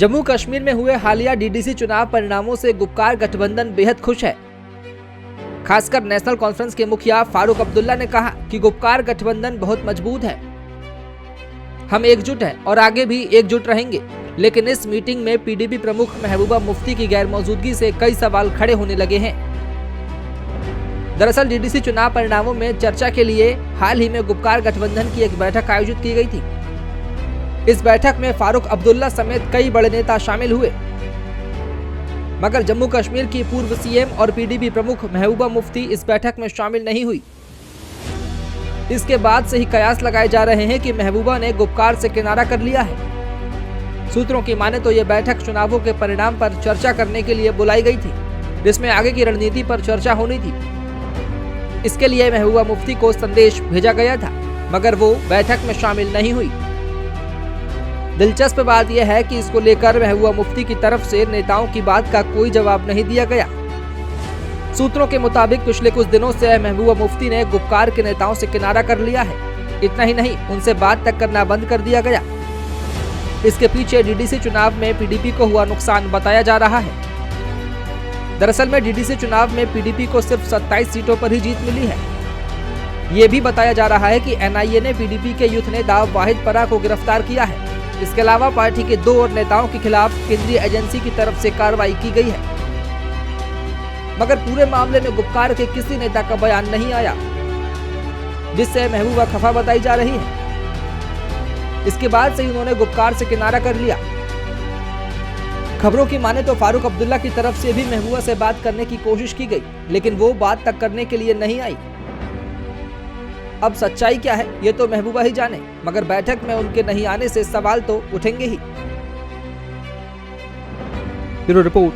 जम्मू कश्मीर में हुए हालिया डीडीसी चुनाव परिणामों से गुपकार गठबंधन बेहद खुश है। खासकर नेशनल कॉन्फ्रेंस के मुखिया फारूक अब्दुल्ला ने कहा कि गुपकार गठबंधन बहुत मजबूत है, हम एकजुट हैं और आगे भी एकजुट रहेंगे। लेकिन इस मीटिंग में पीडीपी प्रमुख महबूबा मुफ्ती की गैर मौजूदगी से कई सवाल खड़े होने लगे हैं। दरअसल डीडीसी चुनाव परिणामों में चर्चा के लिए हाल ही में गुपकार गठबंधन की एक बैठक आयोजित की गई थी। इस बैठक में फारूक अब्दुल्ला समेत कई बड़े नेता शामिल हुए, मगर जम्मू कश्मीर की पूर्व सीएम और पीडीपी प्रमुख महबूबा मुफ्ती इस बैठक में शामिल नहीं हुई। इसके बाद से ही कयास लगाए जा रहे हैं कि महबूबा ने गुपकार से किनारा कर लिया है। सूत्रों की माने तो यह बैठक चुनावों के परिणाम पर चर्चा करने के लिए बुलाई गई थी, जिसमें आगे की रणनीति पर चर्चा होनी थी। इसके लिए महबूबा मुफ्ती को संदेश भेजा गया था, मगर वो बैठक में शामिल नहीं हुई। दिलचस्प बात यह है कि इसको लेकर महबूबा मुफ्ती की तरफ से नेताओं की बात का कोई जवाब नहीं दिया गया। सूत्रों के मुताबिक पिछले कुछ दिनों से महबूबा मुफ्ती ने गुपकार के नेताओं से किनारा कर लिया है। इतना ही नहीं, उनसे बात तक करना बंद कर दिया गया। इसके पीछे डीडीसी चुनाव में पीडीपी को हुआ नुकसान बताया जा रहा है। दरअसल में डीडीसी चुनाव में पीडीपी को सिर्फ 27 सीटों पर ही जीत मिली है। ये भी बताया जा रहा है कि एनआईए ने पीडीपी के यूथ नेता वाहिद परा को गिरफ्तार किया है। इसके अलावा पार्टी के 2 और नेताओं के खिलाफ केंद्रीय एजेंसी की तरफ से कार्रवाई की गई है। मगर पूरे मामले में गुपकार के किसी नेता का बयान नहीं आया, जिससे महबूबा खफा बताई जा रही है। इसके बाद से ही उन्होंने गुपकार से किनारा कर लिया। खबरों की माने तो फारूक अब्दुल्ला की तरफ से भी महबूबा से बात करने की कोशिश की गई, लेकिन वो बात तक करने के लिए नहीं आई। अब सच्चाई क्या है ये तो महबूबा ही जाने, मगर बैठक में उनके नहीं आने से सवाल तो उठेंगे ही। Bureau report.